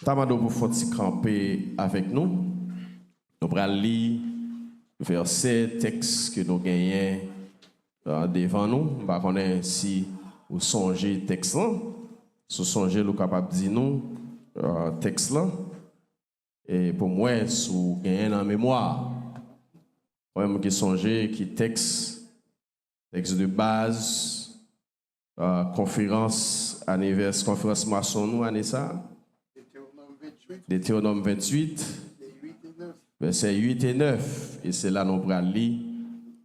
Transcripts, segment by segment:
Tamado pour faire camper avec nous. Nous allons lire verset texte que nous gagnons devant nous. Je ne sais pas si vous songez texte là. Si vous songez, vous capable de dire nous texte là. Et pour moi, si vous gagnez en mémoire, moi qui songez qui texte de base, conférence anniversaire, conférence maçon nous année ça. Deutéronome 28, versets 8 et 9. Et c'est là nous allons lire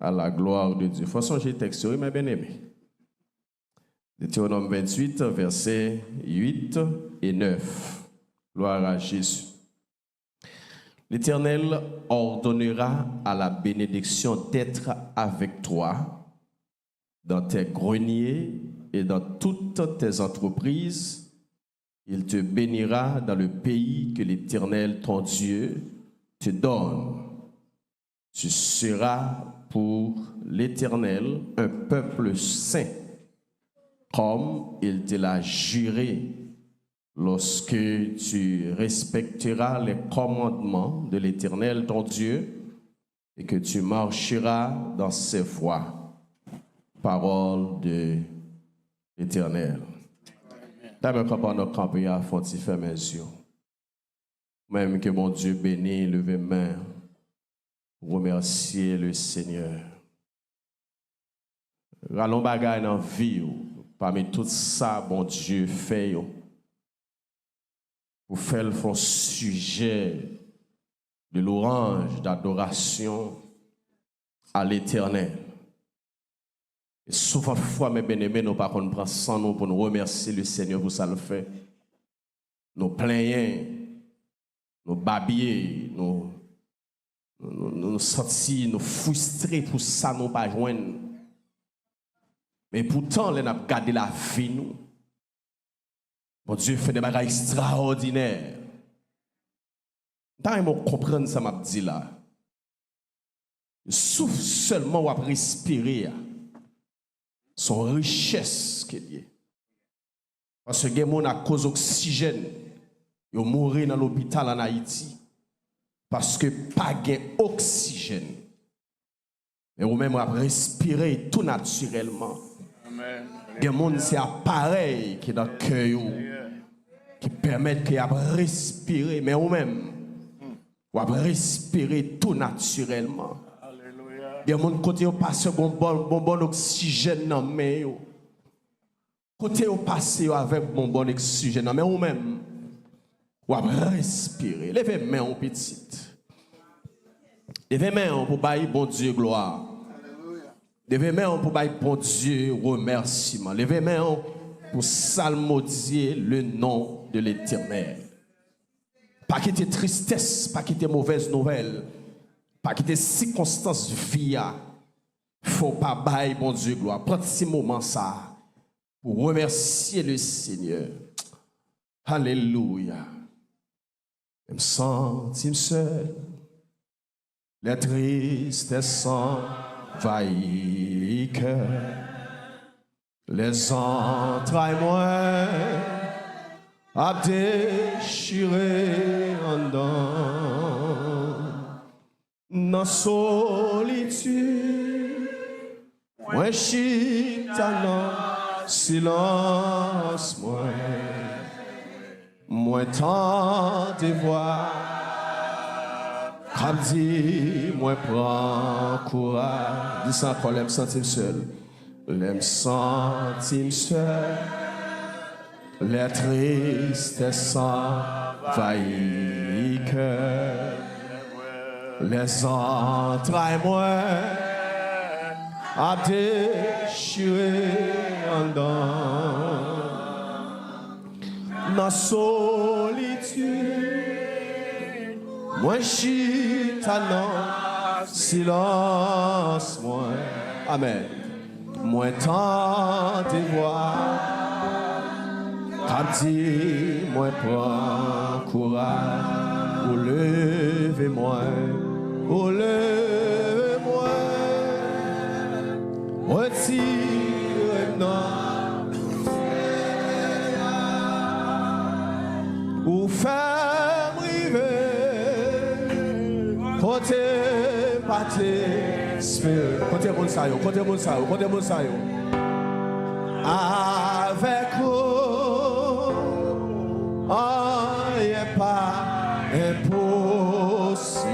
à la gloire de Dieu. Il faut songer texte, mes bien-aimés. Deutéronome 28, versets 8 et 9. Gloire à Jésus. L'Éternel ordonnera à la bénédiction d'être avec toi dans tes greniers et dans toutes tes entreprises. Il te bénira dans le pays que l'Éternel, ton Dieu, te donne. Tu seras pour l'Éternel un peuple saint, comme il te l'a juré, lorsque tu respecteras les commandements de l'Éternel, ton Dieu, et que tu marcheras dans ses voies. Parole de l'Éternel. D'abord, quand on a campé à Fonti, fait mes yeux. Même que mon Dieu bénit, levez main, remercier le Seigneur. Allons bagaille dans la vie, parmi tout ça, bon Dieu fait, pour faire le sujet de l'orange d'adoration à l'Éternel. Et souvent fois, mes bien-aimés, nous par contre, prendre sans nous pour nous remercier le Seigneur pour ça le fait. Nous plaignons, nous babillons, nous sentis, nous frustrés pour ça, nous pas joindre. Mais pourtant, nous avons gardé la vie, nous. Mon Dieu fait des bagages extraordinaires. Tant que je comprends ça, m'a dit là. Souffle seulement ou respirer. Son richesse qu'il y a. Parce que les gens à cause d'oxygène, ils mourent dans l'hôpital en Haïti. Parce que pas d'oxygène. Mais ou même à respirer tout naturellement. Les gens c'est appareil qui est dans le cœur qui permettent qu'ils respirer. Mais ou même, ou respirer tout naturellement. Il y a des gens qui passent un bon oxygène dans les mains. Côté où passe avec bon oxygène, mais ou même, ou respirer. Levez les mains petites. Levez les mains pour bailler bon Dieu gloire. Levez les mains pour bailler bon Dieu remerciement. Levez les mains pour salmodier le nom de l'Éternel. Pas quitter tristesse, pas quitter mauvaise nouvelle. Pas quitter circonstances de vie, faut pas bailler bon Dieu gloire. Prends ces moments ça pour remercier le Seigneur. Alléluia. Je me sens seul, les tristesses envahissent cœur, les entrailles moins à déchirer en dedans. Dans solitude, moi chita dans silence, moi tant de voix, comme dit, moi prends courage. Dis ça encore, l'aime sentir seul, l'aime sentir seul, les tristesses envahissent cœur. Les entrailles moins à déchirer en dedans. Dans solitude, moi chita dans silence, moi. Amen. Moi tant de voix, comme dit, moi prends courage pour lever moi. Oh, lève-moi, retire-moi, ou faire river, côté pâté, côté mon sayo, côté mon sayo, côté mon sayo. Avec vous, il n'est pas impossible.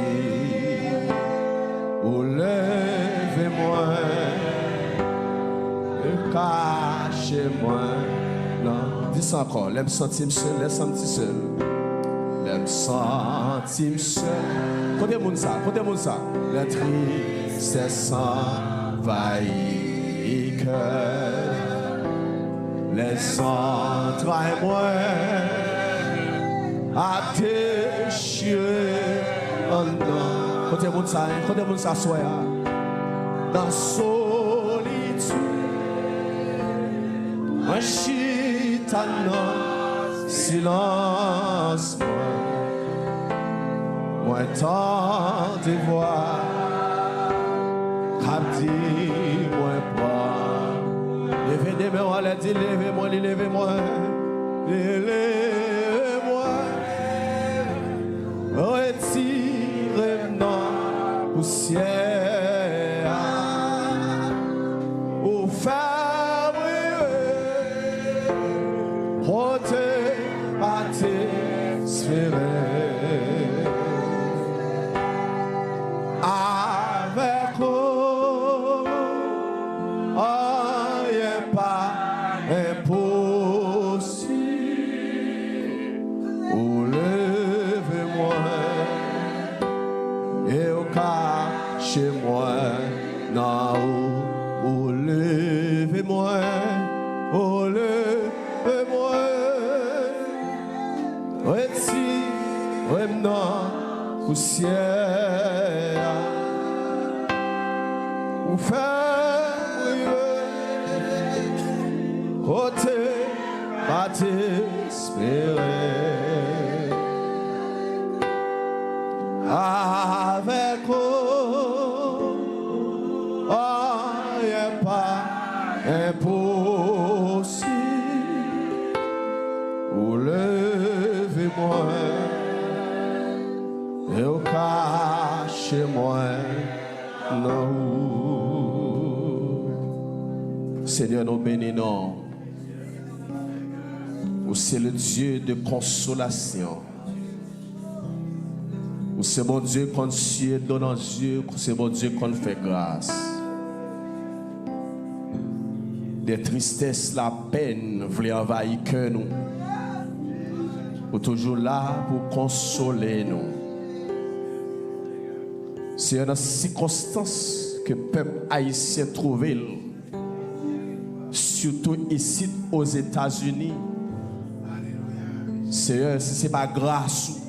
Ou levez-moi, cachez-moi. Non, dis ça encore. L'aime sentir seul, l'aime sentir seul. L'aime sentir seul. Côté mon ça, côté mon ça. La tristesse envahit cœur. Les entrailles moi à déchirer en dedans. Côté mon ça soit dans solitude. Moi chita dans silence. Moi tant de voix. Capti moi pas. Levez des mains, on l'a dit, levez-moi, levez-moi, levez-moi. Retirez-moi poussière. Ou faire briller, porter à tes sphères. Avec vous, impossible. Ou levez-moi et au cachez-moi. Non, ou levez-moi, ou levez-moi. Retirez-moi poussière. Ou faire côté pas t'espérer. Avec vous, il n'est pas impossible. Ou levez-moi et au cachez-moi. Non. Seigneur, nous bénissons. Où c'est le Dieu de consolation. Où c'est mon Dieu qu'on Dieu donne en Dieu, c'est mon Dieu qu'on fait grâce. Des tristesses, la peine, voulait envahir que nous. Ou toujours là pour consoler nous. C'est une circonstance que le peuple haïtien trouve, surtout ici aux États-Unis. Seigneur, si ce n'est pas grâce,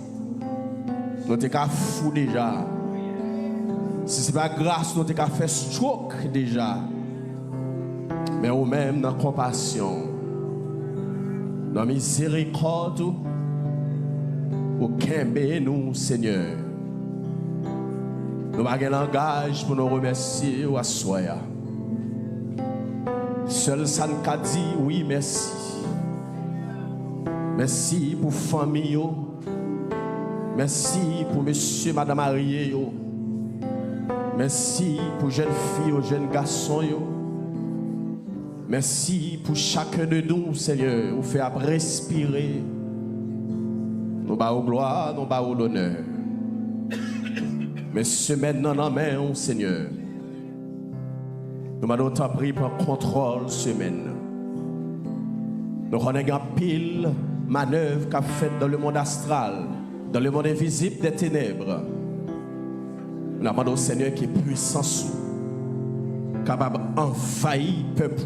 nous sommes fous déjà. Si ce n'est pas grâce, nous sommes fait stroke déjà. Mais au même dans la compassion, dans la miséricorde, au Kembe nous, Seigneur. Nous avons un langage pour nous remercier ou assoyer. Seul ça nous a dit oui, merci. Merci pour la famille. Merci pour monsieur, madame mariée. Merci pour jeunes filles, jeunes garçons. Merci pour chacun de nous, Seigneur. Vous fait respirer. Nous avons gloire, nous avons l'honneur. Mais semaine dans la main, Seigneur. Nous m'avons pris pour contrôle semaine. Nous avons pile manœuvre qu'a faite dans le monde astral, dans le monde invisible des ténèbres. Nous demandons au Seigneur qui est puissant, capable d'envahir le peuple.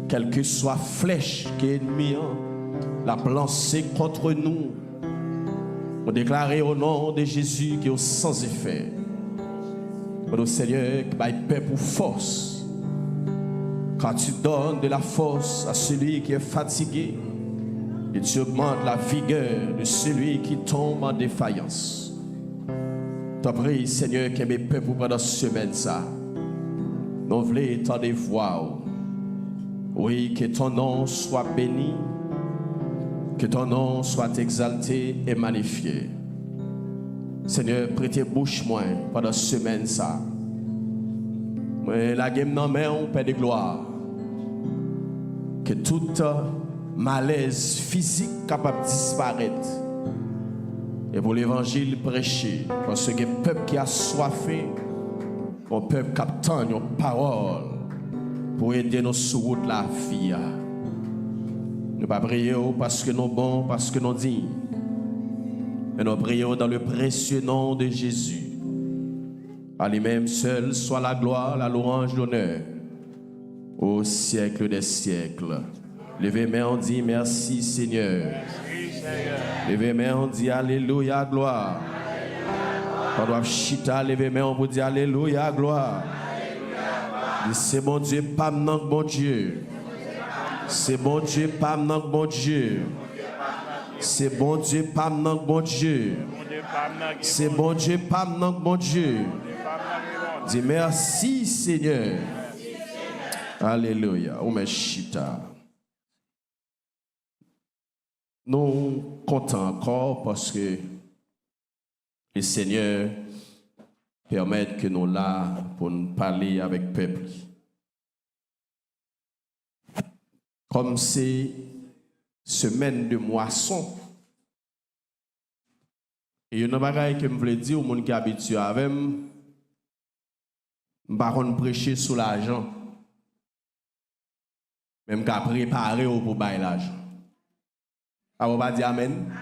Quelle que soit flèche qui est ennemie, la lancée contre nous. Nous déclarer au nom de Jésus qui est sans effet. Nous Seigneur qui va paix pour force. Quand tu donnes de la force à celui qui est fatigué, et tu augmentes la vigueur de celui qui tombe en défaillance. T'en prie, Seigneur, que mes peuples pendant cette semaine, ça. Nous voulons tant de voix. Oui, que ton nom soit béni. Que ton nom soit exalté et magnifié. Seigneur, prêtez bouche moi pendant cette semaine ça. La game non mais on Père de gloire. Que tout malaise physique capable de disparaître. Et pour l'évangile prêché, parce que le peuple qui a soifé, un peuple qui attend une parole pour aider nous sur route la vie. Nous ne pas prier parce que nous bons, parce que nous dignes. Mais nous prions dans le précieux nom de Jésus. À lui-même seul soit la gloire, la louange, l'honneur, au siècle des siècles. Levez main, on dit merci Seigneur. Levez main, on dit alléluia, gloire. On doit chita, levez main, on vous dit alléluia, gloire. C'est bon Dieu, pas maintenant bon Dieu. C'est bon Dieu, pas maintenant bon Dieu. C'est bon Dieu, pas maintenant bon Dieu. C'est bon Dieu, pas maintenant bon Dieu. Dis merci Seigneur. Alléluia. Omeshita. Nous comptons encore parce que le Seigneur permet que nous là pour nous parler avec le peuple. Comme c'est semaine de moisson. Et il y a une chose que je voulais dire aux gens qui sont habitués avec moi, je ne vais pas prêcher sur l'argent. Même qu'à préparer pour bailler l'argent. Ah, on va dire Amen.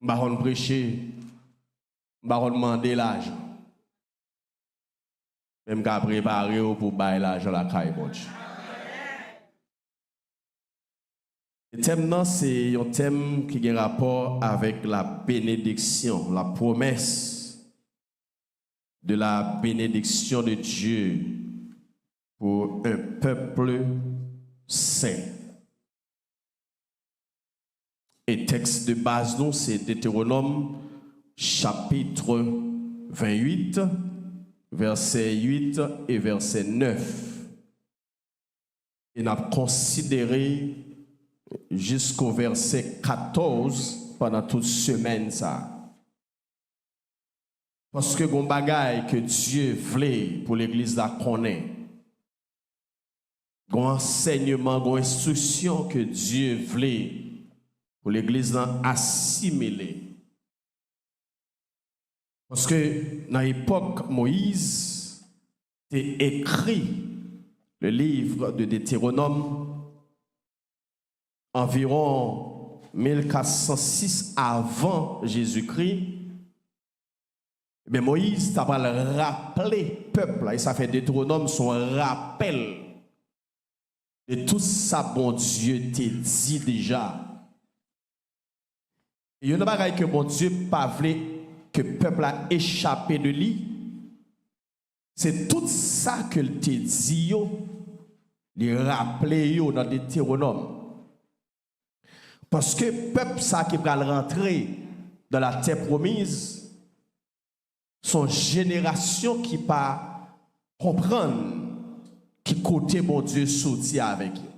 Je ne vais pas prêcher, je ne vais pas demander l'argent. Même qu'à préparer pour bailler l'argent la caille. Le thème, c'est un thème qui a rapport avec la bénédiction, la promesse de la bénédiction de Dieu pour un peuple saint. Et texte de base, nous, c'est Deutéronome, chapitre 28, verset 8 et verset 9. Et nous avons considéré jusqu'au verset 14 pendant toute semaine ça. Parce que gon bagaille que Dieu voulait pour l'église là connaît. Gon enseignement, gon instruction que Dieu voulait pour l'église là assimiler. Parce que dans l'époque Moïse a écrit le livre de Deutéronome environ 1406 avant Jésus-Christ. Mais Moïse t'a pas rappelé peuple et ça fait Deutéronome son rappel de tout ça bon Dieu t'a dit déjà. Et il y a une bagaille que bon Dieu pas voulu que le peuple a échappé de lui. C'est tout ça que le t'a dit les rappeler dans Deutéronome. Parce que le peuple ça qui va rentrer dans la terre promise, son génération qui pas comprendre qui côté mon Dieu sorti avec eux.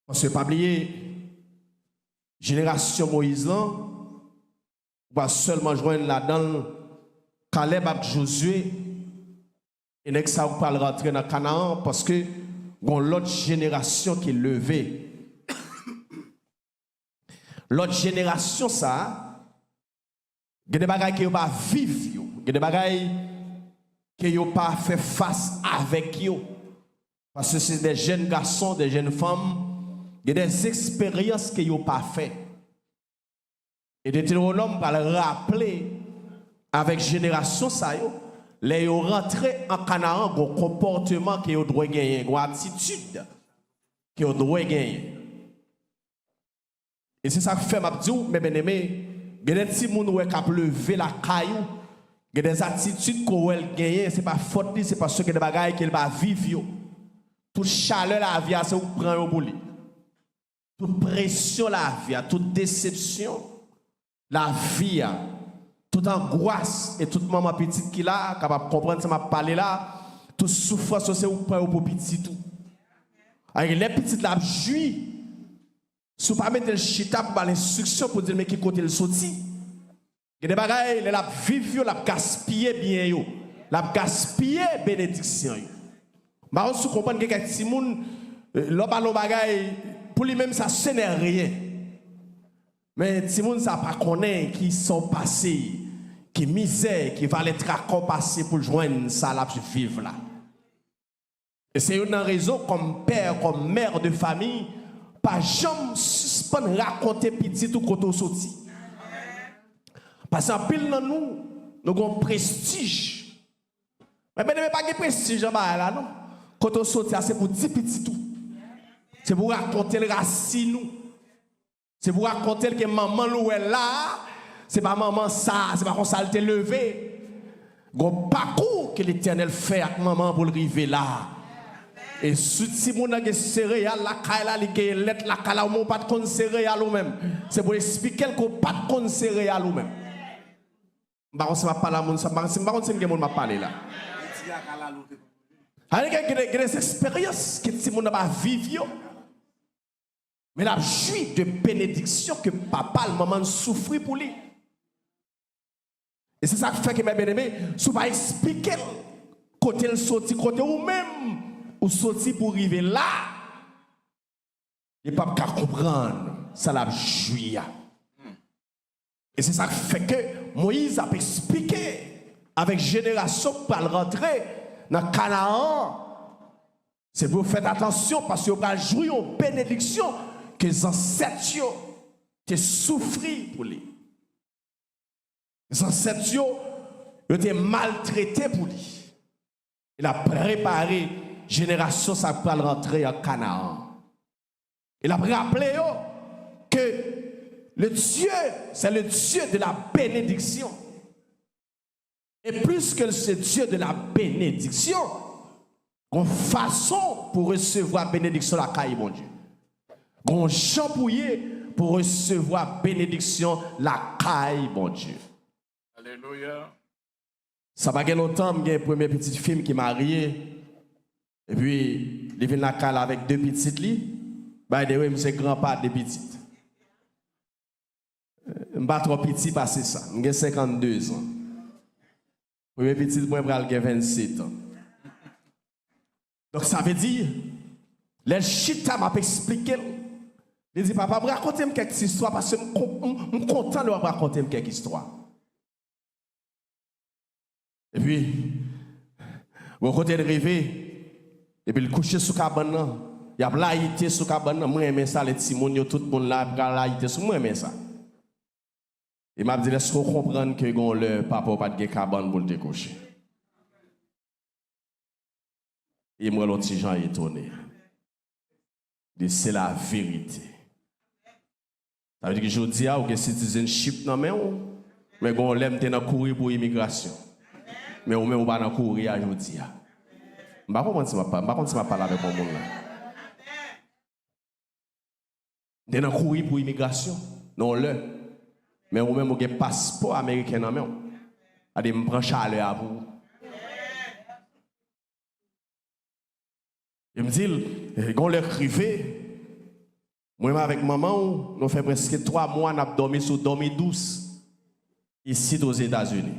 Parce que pas oublier génération Moïse là, on va seulement joindre là-dedans Caleb avec Josué et n'est que ça va pas rentrer dans Canaan parce que bon l'autre génération qui est levée. L'autre génération ça il y a des bagailles qui n'ont pas vivre, il y a des bagailles qui n'ont pas fait face avec eux. Parce que c'est des jeunes garçons, des jeunes femmes, il y a des expériences qu'ils n'ont pas fait. Et Deutéronome va le rappeler avec génération ça, les ont rentré en Canaan, un comportement qu'ils ont droit gagner, une attitude qu'ils ont droit gagner. Et c'est ça que fait ma dit, mes bien-aimés. Il y a des petits gens qui ont levé la caillou. Il y a des attitudes qu'on a gagnées. Ce n'est pas faute, c'est parce que des bagailles qu'elle va vivre. Toute chaleur la vie, c'est vous prendre au bout. Toute pression la vie, toute déception la vie, toute angoisse et toute maman petite qui là, capable de comprendre ce que je parle là, toute souffrance c'est vous prendre au petit tout. Avec les petites la jouit. Si vous ne mettez pas le chita pour l'instruction pour dire mais qui côté le sorti. Il y a des bagailles, la vivre, la gaspiller bien yo. La gaspiller bénédiction yo. Bah on se comprend que quelqu'un si moun l'on bagaille pour lui-même ça ce n'est rien. Mais si moun ça pas connaît qui sont passés, qui misère, qui va les tracas passer pour joindre ça la vivre là. Et c'est une raison comme père, comme mère de famille, pas jamais suspendre raconter petit ou côté sorti. Parce qu'en pile dans nous avons prestige. Mais pas de prestige là non. Côté sorti c'est pour 10 petits tout. C'est pour raconter le racine nous. C'est pour raconter que maman nous est là, c'est pas maman ça, c'est pas comme ça elle t'est levé. Gon parcours que l'Éternel fait avec maman pour arriver là. Et si mon a des céréales, la caille li gen lettre la caille ou pas de céréales ou même. C'est pour expliquer qu'on pas de céréales ou même. Bah on se va parler mon ça, bah on se gen mon m'a parler là. Avec des expériences que si mon a pas vivre. Mais la joie de bénédiction que papa et maman souffrent pour lui. Et c'est ça qui fait que mes bien-aimés, si vous ne expliquer côté le sorti, côté ou même ou sorti pour arriver là, il ne peut pas comprendre ça la joie. Et c'est ça qui fait que Moïse a expliqué avec génération pour rentrer dans Canaan. C'est pour faire attention parce que vous allez jouer en bénédiction que les ancêtres te souffrir pour lui. Les ancêtres étaient maltraités pour lui. Il a préparé génération ça pour rentrer en Canaan. Il a rappelé que le Dieu, c'est le Dieu de la bénédiction. Et plus que ce Dieu de la bénédiction, une façon pour recevoir bénédiction la caille, mon Dieu. Gon champouillé pour recevoir bénédiction la caille, mon Dieu. Alléluia. Ça va gagner longtemps, j'ai un premier petit film qui est marié. Et puis, il vient la caille avec 2 petites lits. By the way, c'est grand-père des petites. Je ne suis pas trop petit passer ça. J'ai 52 ans. Premier petit, moi, j'ai 27 ans. Donc, ça veut dire, les chita m'a expliqué. Il dit, papa, racontez-moi quelques histoires parce que je suis content de raconter quelques histoires. Et puis, au côté de rêver, et puis il couche sous la cabane, il y a laïté sous la cabane, moi j'aime ça, les Timon, tout le monde là, il y a laïté sous moi, j'aime ça. Il m'a dit, laisse-moi comprendre que le papa n'a pas de cabane pour le coucher. Et moi, l'autre gens étonné. C'est la vérité. Ça veut dire que je dis que citizenship non mais on l'aime dans courir pour immigration. Mais on même pas dans courir à jodi. Je ne sais pas si je parle avec mon monde là. Dans courir pour immigration. Non le. Mais on même un passeport américain non mais. A des me prend chaleur à vous. Il me dit, quand on l'écrivait, moi avec maman, nous fait presque 3 mois, nous avons dormi sous dormi douce, ici aux États-Unis.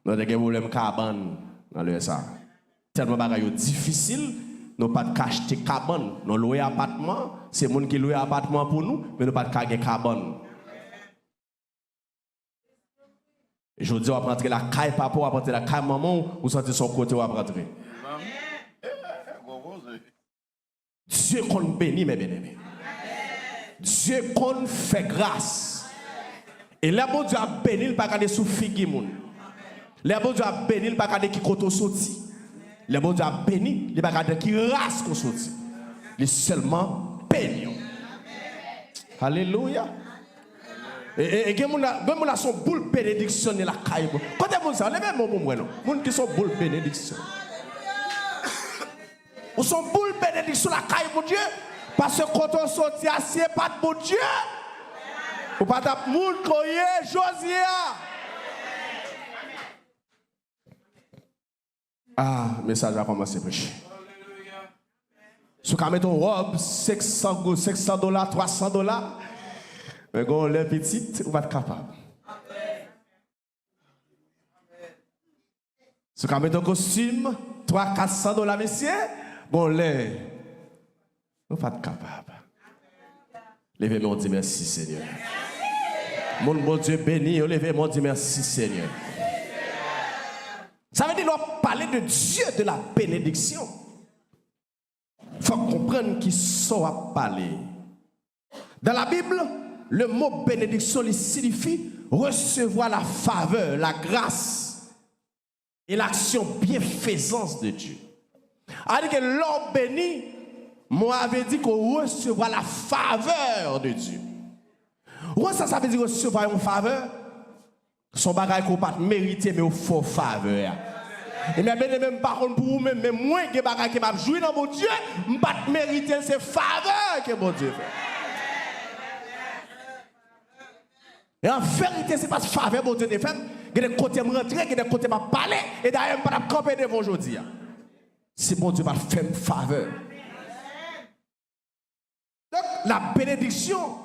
Nous avons des problèmes cabane dans l'USA. Tellement de difficile, nous n'avons pas acheter cabane. Nous louons appartement, c'est les gens qui louent appartement pour nous, mais nous n'avons pas de cabane. Et je dis, on va rentrer la caille papa, on va rentrer la caille maman, ou sortir son côté, on va rentrer. Dieu qu'on bénit, mes bien-aimés. Dieu qu'on fait grâce. Et là, bon Dieu a béni, il ne va pas garder sous figue. Là, bon Dieu a béni, il ne va pas garder qui côté sorti. Là, bon Dieu a béni, il ne va pas garder qui race qu'on sorti. Il est seulement béni. Alléluia. Et il y a son boule bénédiction de la caille. Quand vous ça, levez mon bon non. Moun qui sont boule bénédiction. Ou sont boule bénédiction la caille mon Dieu parce que quand on sortit assis pas de mon Dieu. Ou pas de moun koye Josia. Ah, message a commencé à prêcher. Si vous mettez une robe, $500, $300, mais quand on est petit, vous va être capable. Si vous mettez un costume, $300-400, messieurs, bon, l'air, vous va être capable. Levez-moi, on dit merci, Seigneur. Mon bon Dieu béni, levez-moi, on dit merci, Seigneur. Ça veut dire qu'on parler de Dieu de la bénédiction. Il faut comprendre qui sont à parler. Dans la Bible, le mot bénédiction signifie recevoir la faveur, la grâce et l'action bienfaisance de Dieu. Alors que l'homme béni, moi avait dit qu'on recevra la faveur de Dieu. Ça veut dire recevoir une faveur. Son bagage qu'on pas mériter mais au faux faveur. Et bien même par contre pour vous-même, mais moi qui bagage qui m'a joué dans mon Dieu, je pas mériter ces faveurs que mon Dieu fait. Et en vérité, c'est pas de faveur mon Dieu fait. Il y a des côtés me rentrer, il y a des côtés m'a parler et d'ailleurs pas camper devant aujourd'hui. C'est mon Dieu m'a fait une faveur. Donc la bénédiction,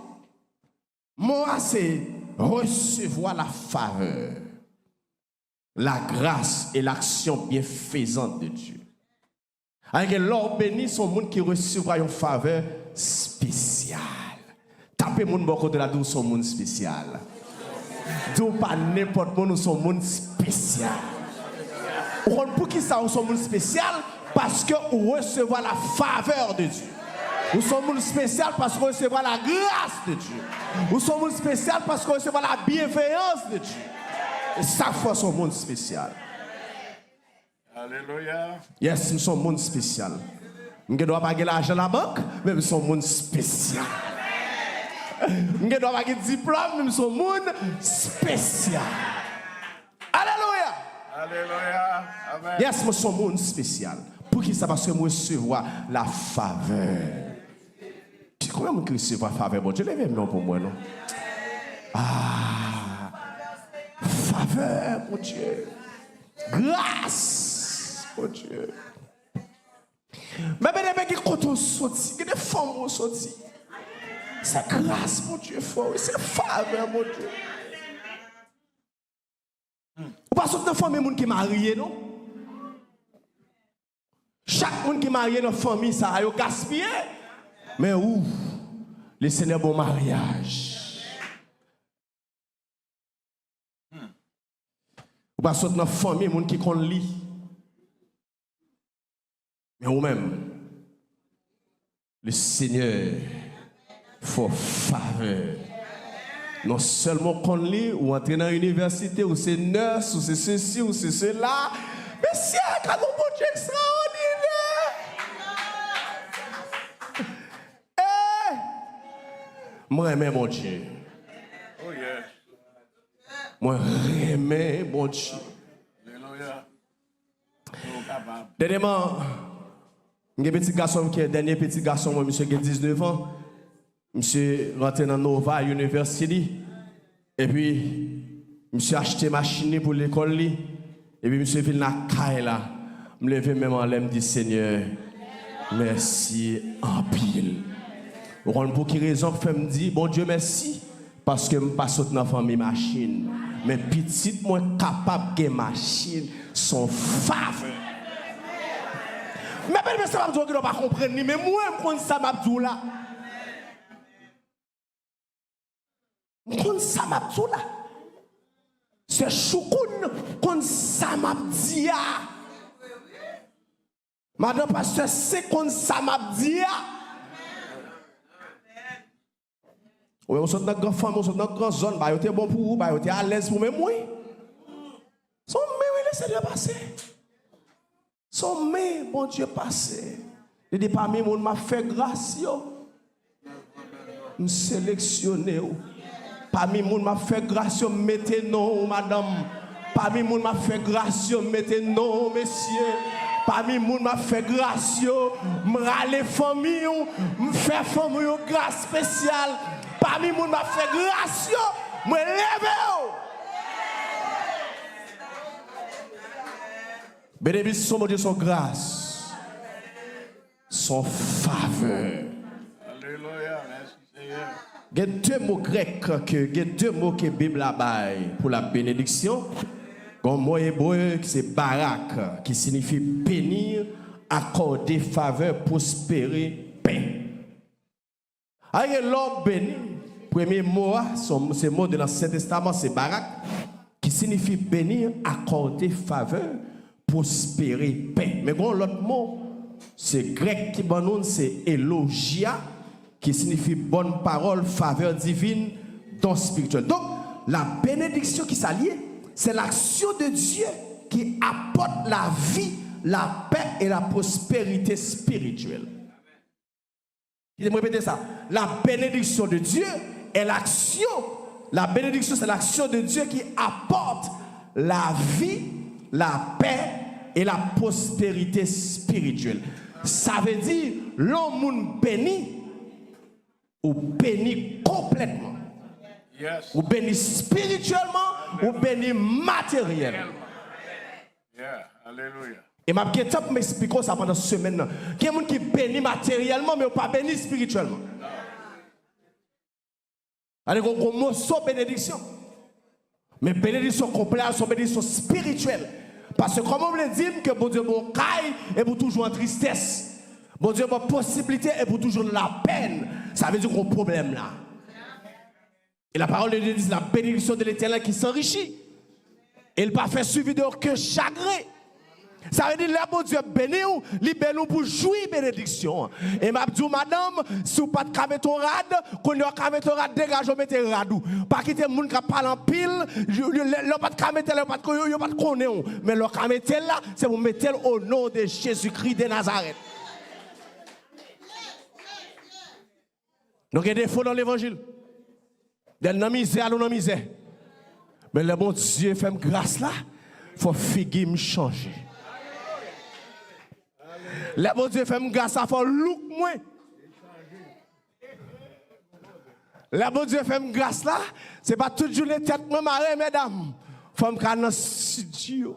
moi c'est recevoir la faveur, la grâce et l'action bienfaisante de Dieu. Avec l'homme béni, son monde qui recevra une faveur spéciale. Tapez mon bon côté de la douce, son monde spécial. D'où pas n'importe monde, son monde spécial. Pour qui ça, son monde spécial? Parce que vous recevez la faveur de Dieu. Nous sommes spécial parce qu'on recevra la grâce de Dieu. Nous sommes spécial parce qu'on recevra la bienveillance de Dieu. Et chaque fois, son monde spécial. Alléluia. Yes, nous sommes un monde spécial. Nous ne devons pas gagner l'argent à la banque, mais nous sommes un monde spécial. Nous ne devons pas gagner de diplôme, mais nous sommes un monde spécial. Alléluia. Alléluia. Amen. Yes, nous sommes un monde spécial. Pour qui ça? Parce que nous recevons la faveur. Comment vous recevez la faveur? Bon Dieu, levez-moi pour moi, non? Ah, faveur, mon Dieu. Grâce, mon Dieu. Mais bien, qui quand on sortit, qui des femmes ont sorti. C'est grâce, mon Dieu, fort. C'est faveur, mon Dieu. Ou pas sortir de famille qui est marié, non? Chaque monde qui est marié dans la famille, ça a gaspillé. Mais où? Le Seigneur bon mariage. Ou pas sortir dans la famille, monde qui compte lit. Mais ou même, le Seigneur faut faveur. Non seulement qu'on lit ou entrer dans l'université, ou c'est nurse, ou c'est ceci, ou c'est cela. Mais c'est un cadeau bon Dieu extraordinaire. Moi, j'aime mon Dieu. Oh yes. Moi, j'aime mon Dieu. Alléluia. Oh, capable. Dernièrement, un petit garçon qui est dernier petit garçon, moi, monsieur qui a 19 ans, monsieur rentré dans Nova University, et puis, monsieur a acheté une machine pour l'école, et puis, monsieur vient dans la caille là, me lever même en l'aime, dit Seigneur, merci en pile. Pour quelle raison je me dis, bon Dieu merci, parce que je ne passe pas dans la famille machine. Mais petit, moi capable de machine, son faveur. Mais ça m'a dit que je ne pas comprendre, mais moi, je connais ça m'a dit là. Je connais ça m'a dit là. C'est choukoun, connais ça m'a dit là. Madame pasteur, c'est connais ça m'a dit là. Oui, on sort dans la grande femme, on sort dans la grande zone, bah, vous êtes bon pour vous, bah, vous êtes à l'aise pour même moi. Son main, laissez Dieu passer. Son main, bon Dieu, passer. Il dit, parmi les gens, m'a fait grâce, me sélectionner. Parmi les gens, m'a fait grâce, mettez non, madame. Parmi les gens, m'a fait grâce, mettez non, messieurs. Parmi les gens, m'a fait grâce, me râler famille, me faire famille, grâce spéciale. Parmi les gens, m'a fait grâce, me lever. Bénédiction, mon Dieu, son grâce, son faveur. Alléluia. Merci Seigneur. Il y a deux mots grecs, il y a deux mots que la Bible a baillé pour la bénédiction. Un mot hébreu qui c'est barak, qui signifie bénir, accorder faveur, prospérer, paix. Alors l'homme béni, premier mot, c'est le mot de l'Ancien Testament, c'est barak, qui signifie bénir, accorder faveur, prospérer, paix. Mais l'autre mot, c'est grec qui bon c'est elogia, qui signifie bonne parole, faveur divine, don spirituel. Donc, la bénédiction qui s'allie, c'est l'action de Dieu qui apporte la vie, la paix et la prospérité spirituelle. Il me répéter ça. La bénédiction de Dieu est l'action. La bénédiction, c'est l'action de Dieu qui apporte la vie, la paix et la prospérité spirituelle. Ça veut dire, l'homme béni, ou béni complètement. Yes. Ou béni spirituellement, ou béni matériellement. Yeah. Alléluia. Et ma question pour m'expliquer ça pendant cette semaine. Il y a des gens qui bénissent matériellement, mais pas béni spirituellement. Alors, on a une bénédiction. Mais bénédiction complète, c'est une bénédiction spirituelle. Parce que, comme on le dit, que bon Dieu, bon caille, et pour toujours en tristesse. Bon Dieu, bonne possibilité, et pour toujours la peine. Ça veut dire qu'on a un problème là. Et la parole de Dieu dit la bénédiction de l'Éternel qui s'enrichit. Et il ne pas fait suivi de aucun chagrin. Ça veut dire là, bon Dieu, béni ou, libère nous pour jouir bénédiction. Et m'a dit, madame, si vous pas de camer ton rad, quand vous avez ton rad, dégage, vous mettez radou. Pas quitter les gens qui parlent en pile, vous pas de camer tel, vous pas de connaître. Mais le camer tel là, c'est vous mettre au nom de Jésus-Christ de Nazareth. Donc il y a des défauts dans l'évangile. Dans la misère, dans la misère. Mais le bon Dieu fait grâce là, il faut figuer me changer. Le bon Dieu fait grâce là, il faut look moi. Le bon Dieu fait grâce là, c'est pas toute journée tête moi marée, mesdames. Il faut me faire dans le studio.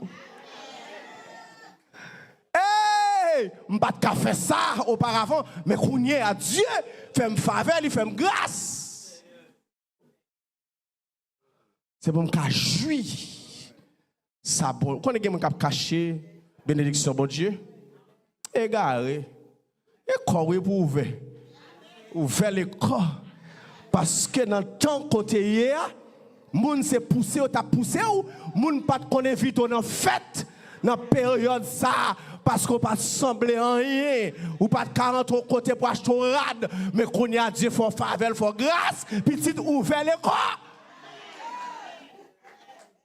Hey! Je ne peux pas faire ça auparavant, mais qu'on y est à Dieu, fait me faveur, il fait me grâce. C'est pour me jouir. Ça bon. Quand on a caché bénédiction bon Dieu, égaré. Et corps pour ouvrir. Ouvrir le corps. Parce que dans le temps côté hier, moun s'est poussé ou t'a poussé ou moun pas connaît vite dans fête dans période ça parce qu'on pas semblé en rien ou pas de 40 au côté pour acheter un rad mais qu'on y a Dieu faut faveur faut grâce petit ouvert le corps.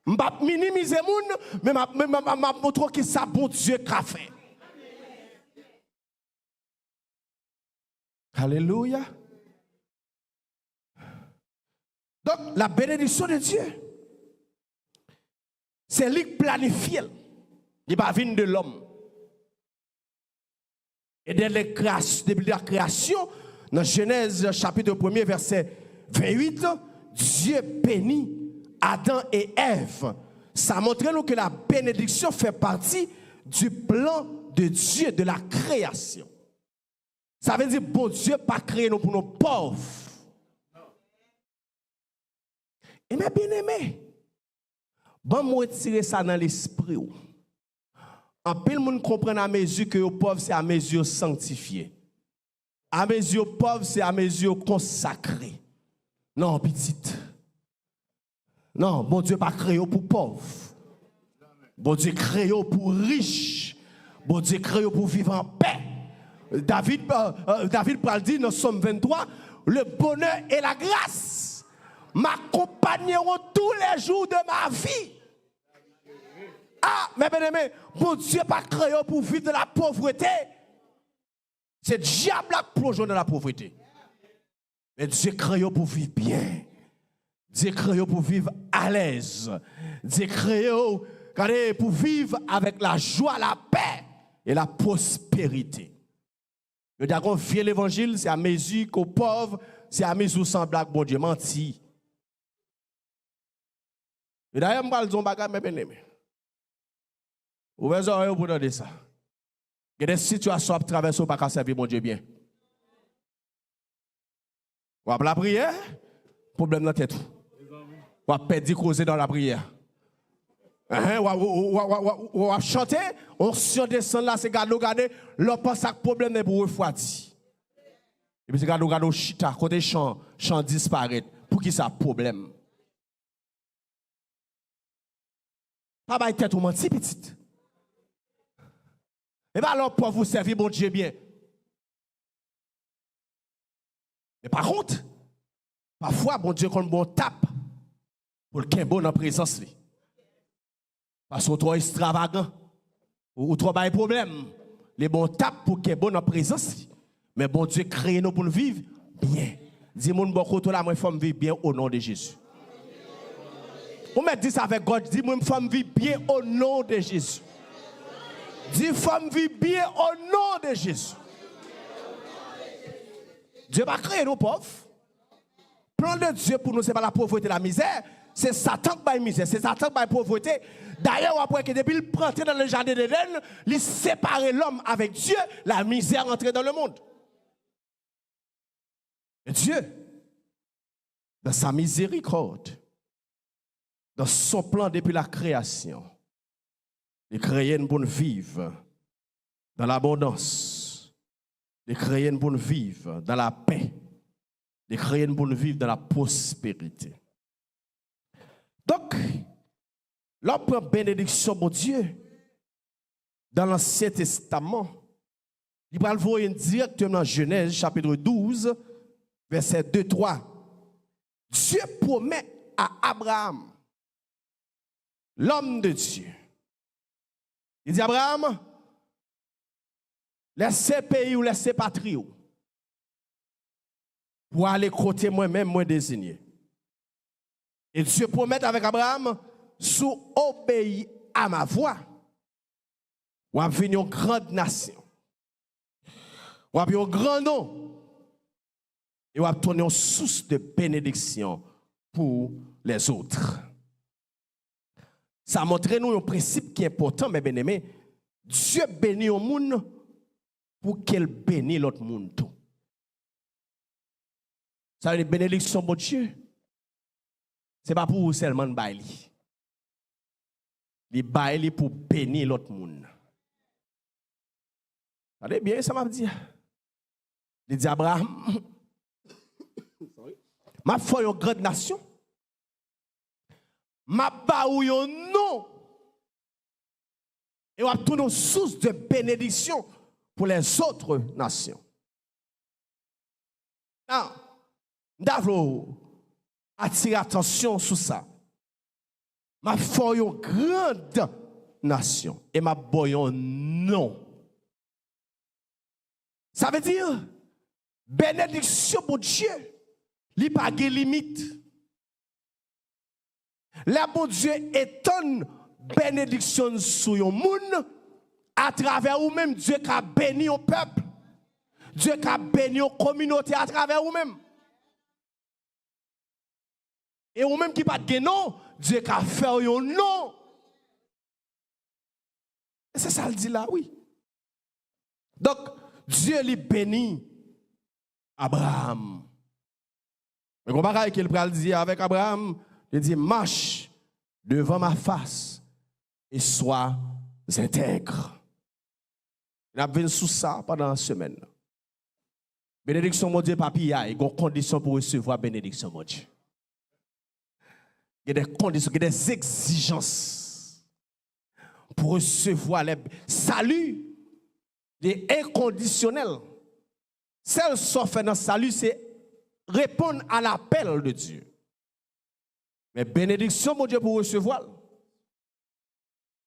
M'pa minimiser moun mais m'a montrer que ça bon Dieu qu'a fait. Alléluia. Donc, la bénédiction de Dieu, c'est lui qui planifie. Il va venir de l'homme. Et depuis la création, dans Genèse chapitre 1er, verset 28, Dieu bénit Adam et Ève. Ça montre nous que la bénédiction fait partie du plan de Dieu, de la création. Ça veut dire, bon Dieu, pas créé nous pour nos pauvres. Et mes bien-aimés, bon, moi, tirer ça dans l'esprit. En peu de monde comprend à mesure que les pauvres, c'est à mesure sanctifiée. À mesure pauvre, c'est à mesure consacrée. Non, petite. Non, bon Dieu pas créé pour pauvre. Bon Dieu créé pour riche. Bon Dieu créé pour vivre en paix. David parle dit dans Somme 23, le bonheur et la grâce m'accompagneront tous les jours de ma vie. Ah, mes bien-aimés, bon Dieu pas créé pour vivre de la pauvreté. C'est le diable qui plonge dans la pauvreté. Mais Dieu créé pour vivre bien. Dieu créé pour vivre à l'aise. Dieu créé pour vivre avec la joie, la paix et la prospérité. Le dragon vient l'évangile, c'est à mesure qu'aux pauvres, c'est à mesure semblable, bon Dieu, menti. Et d'ailleurs, je vais dire un bagage, mes bien-aimés. Ouvrez les oreilles pour demander ça. Il y a des situations à traverser pour ne pas servir mon Dieu bien. Ou à la prière, problème dans la tête. Ou à perdre causer dans la prière. Ou à chanter, on se descend là, c'est garder, l'on pense à problème est pour refroidir. Et puis c'est garder chita, côté chant disparaît. Pour qui ça problème? Pas bailler tête ou menti petite. Et bien alors pour vous servir mon Dieu bien. Mais par contre, parfois bon Dieu comme bon tape pour le kembo dans présence. Parce qu'on est trop extravagant ou trop de problème. Les bons tapent pour qu'il y ait bon en présence. Mais bon Dieu crée nous pour nous vivre bien. Dis-moi, bon là, moi, je vivre bien au nom de Jésus. On me dit ça avec God. Dis-moi, je vivre bien au nom de Jésus. Dis, je vivre bien au nom de Jésus. Dieu va créer nos pauvres. Plan de Dieu pour nous, ce n'est pas la pauvreté et la misère. C'est Satan qui va misère. C'est Satan qui va pauvreté. D'ailleurs, après que depuis il prend dans le jardin d'Éden, il sépare l'homme avec Dieu, la misère entrait dans le monde. Et Dieu, dans sa miséricorde, dans son plan depuis la création, il crée une bonne vivre dans l'abondance. Il crée une bonne vivre dans la paix. Il crée une bonne vivre dans la prospérité. Donc, l'homme prend bénédiction, mon Dieu, dans l'Ancien Testament. Il va le voir directement dans Genèse, chapitre 12, verset 2-3. Dieu promet à Abraham, l'homme de Dieu. Il dit, Abraham, laissez pays ou laissez patrie pour aller côté moi-même, moi désigné. Et Dieu promet avec Abraham, sous obéir à ma voix, ou à venir une grande nation, ou à un grand nom, et ou à tourner une source de bénédiction pour les autres. Ça montre nous un principe qui est important, mes bien-aimés. Dieu bénit un monde pour qu'il bénisse l'autre monde. Ça veut dire bénédiction, mon Dieu. Ce n'est pas pour seulement bailler. Il baille pour bénir l'autre monde. Allez bien, ça m'a dit. Il dit Abraham, ma foi une grande nation. Ma baou yon nom. Et on a toutes nos sources de bénédiction pour les autres nations. Now, Davlo attire attention sur ça. Ma foi une grande nation et ma boyon non. Ça veut dire bénédiction pour Dieu, il n'y a pas de limite. Là, bon Dieu étonne bénédiction sur le monde à travers vous-même. Dieu qui a béni au peuple. Dieu qui a béni aux communautés à travers vous-même. Et vous-même qui pas de nom, Dieu qui a fait un nom. Et c'est ça le dit là, oui. Donc, Dieu lui bénit Abraham. Mais comment est-ce qu'il va dire avec Abraham? Il dit, marche devant ma face et sois intègre. Il a venu sous ça pendant une semaine. Bénédiction, mon Dieu, papi, il y a des conditions pour recevoir bénédiction, mon Dieu. Il y a des conditions, il y a des exigences pour recevoir les salut, les inconditionnels. Celle qui sont fait dans le salut, c'est répondre à l'appel de Dieu. Mais bénédiction, mon Dieu, pour recevoir,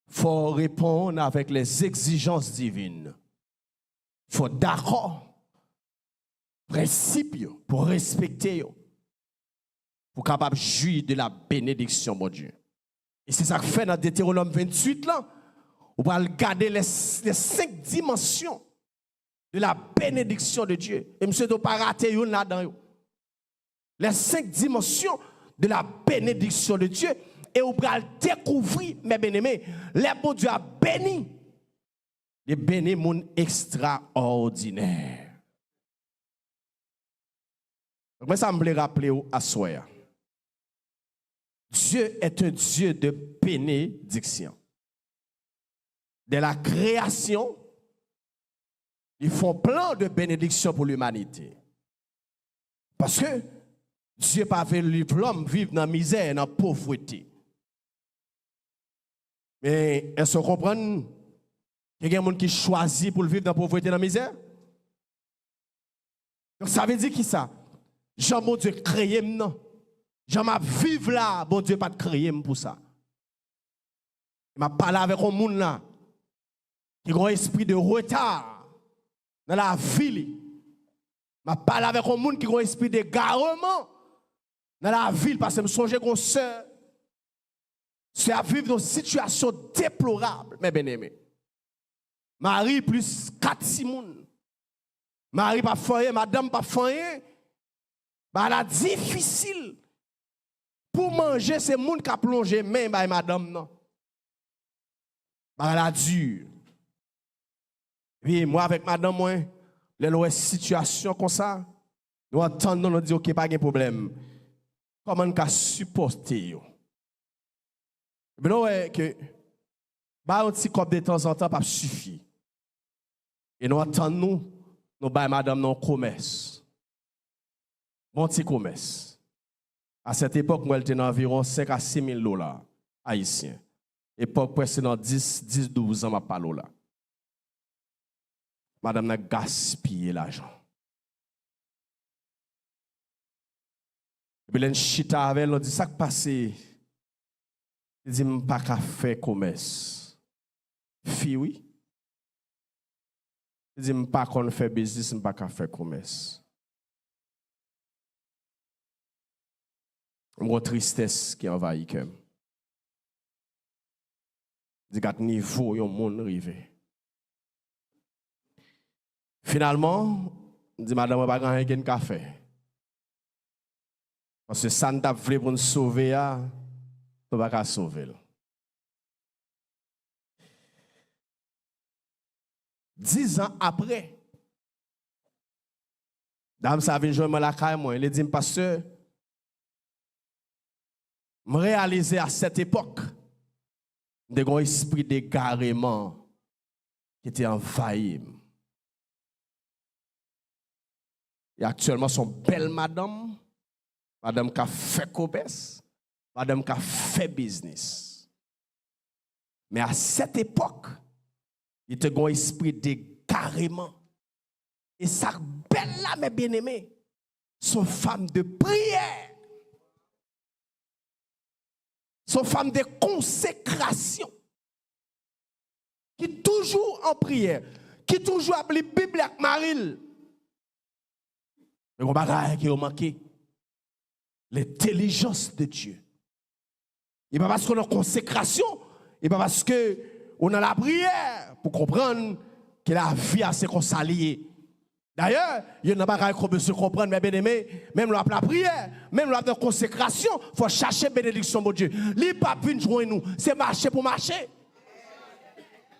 il faut répondre avec les exigences divines. Il faut d'accord, principe, pour respecter, pour capable jouir de la bénédiction, mon Dieu. Et c'est ça que fait dans Deutéronome 28, là, on va regarder les 5 dimensions de la bénédiction de Dieu. Et monsieur, ne pas rater là-dedans. Les 5 dimensions de la bénédiction de Dieu. et vous allez découvrir, mes bien-aimés, les bon Dieu a béni. Il béni mon extraordinaire. Donc, ça me plaît rappeler à soi. Dieu est un Dieu de bénédiction. De la création, ils font plein de bénédictions pour l'humanité. Parce que Dieu n'a pas fait l'homme vivre dans la misère, dans la pauvreté. Mais est-ce qu'on comprend qu'il y a des gens qui choisissent pour vivre dans la pauvreté et dans la misère? Donc ça veut dire qui ça? Jean, mon Dieu, créé non. Jean m'a vivre là, bon Dieu pas de créer pour ça. Il m'a parlé avec un monde là qui a un esprit de retard dans la ville. Il m'a parlé avec un monde qui a un esprit d'égarement dans la ville parce que je me songe qu'on sœur à vivre dans une situation déplorable, mes bien-aimés. Marie plus 4 Simon. Marie pas foyer, madame pas foyer. Bah la difficile pour manger, c'est monde qui a plongé main by madame non. Bah la dure. Oui, moi avec madame moi, les situation comme ça, nous attendons nous dire OK, pas de problème. Comment on peut supporter yo? Mais non que bah un petit cop de temps en temps pas suffit. Et nous attendons nous bah madame non commerce. Bon petit commerce. À cette époque, moi, elle était environ 5 à 6 000 $ haïtiens. Époque précédente, 10-12 ans, ma parole là. Madame n'a gaspillé l'argent. Et puis, elle chita avec elle, elle dit, ça qui passe, elle dit, je ne peux pas faire commerce. Fille, oui. Elle dit, je ne peux pas faire business, je ne peux pas faire commerce. Une tristesse qui envahit comme. Dit qu'à niveau yon monde rivé. Finalement, dit madame on pas gagner un café. Parce que ça ne t'a voulu pour nous sauver on va pas sauver. 10 ans après, dame ça vient joindre la caille moi, il dit pasteur me réaliser à cette époque de un esprit d'égarement qui était envahi. Et actuellement, son belle madame qui a fait commerce, madame qui a fait business. Mais à cette époque, il était un esprit d'égarement. Et sa belle là, mes bien-aimés, sont femmes de prière. Sont femmes de consécration, qui toujours en prière, qui toujours appelent la Bible avec Maril. Mais on va qui a manqué l'intelligence de Dieu. Et pas parce qu'on a consécration, et pas parce qu'on a la prière pour comprendre que la vie a ses consaliés. D'ailleurs, il n'y a pas qu'on peut se comprendre, mes bien-aimés, même la prière, même la consécration, il faut chercher bénédiction, mon Dieu. Il pas venir joindre nous, c'est marcher pour marcher.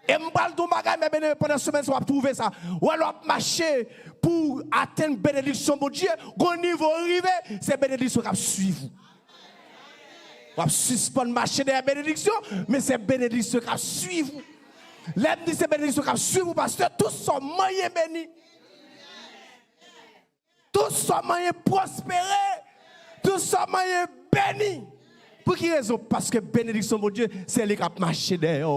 Et je parle de bagage, mes bien-aimés, pendant la semaine, on va trouver ça. Ou alors marcher pour atteindre bénédiction, mon Dieu, au niveau arrivé, c'est bénédiction qui va suivre. On va suspendre marcher de la bénédiction, mais c'est bénédiction qui va suivre. L'aime dit c'est bénédiction qui va suivre parce que tous sont moyens bénis. Tous sont moyens prospérer, tous sont moyens bénis. Pour quelle raison? Parce que bénédiction, mon Dieu, c'est les qui marché derrière.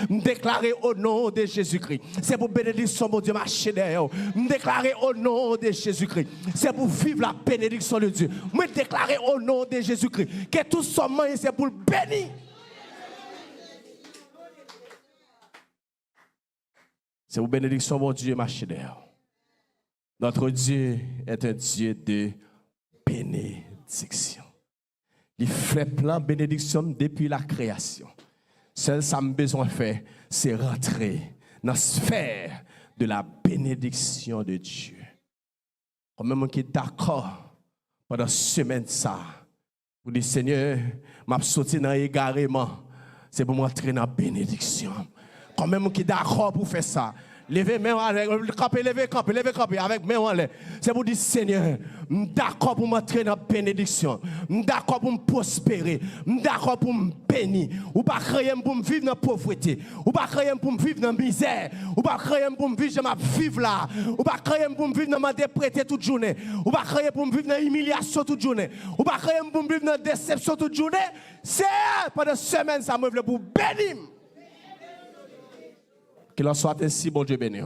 Me déclarer au nom de Jésus-Christ. C'est pour bénédiction, mon Dieu, marcher derrière. Me déclarer au nom de Jésus-Christ. C'est pour vivre la bénédiction de Dieu. Me déclarer au nom de Jésus-Christ. Que tous sont moyens, c'est pour le bénir. C'est pour bénédiction, mon Dieu, marcher derrière. Notre Dieu est un Dieu de bénédiction. Il fait plein de bénédictions depuis la création. Seul ça me besoin de faire, c'est rentrer dans la sphère de la bénédiction de Dieu. Quand même qui est d'accord pendant cette semaine ça, Pour dire, Seigneur, m'a sorti dans l'égarement. C'est pour m'entrer dans la bénédiction. Quand même qui est d'accord pour faire ça. Levez main en l'air, levez camper avec main en l'air. C'est pour dire Seigneur, d'accord pour m'entrer dans la bénédiction, d'accord pour me prospérer, d'accord pour me bénir. Ou pas créer pour me vivre dans la pauvreté, ou pas créer pour me vivre dans la misère, ou pas créer pour me vivre, je vais vivre là, ou pas créer pour me vivre dans ma déprêté toute journée, ou pas créer pour me vivre dans l'humiliation toute journée, ou pas créer pour me vivre dans la déception toute journée. C'est pendant semaine ça me veut pour bénir. Qu'il en soit ainsi, bon Dieu béni.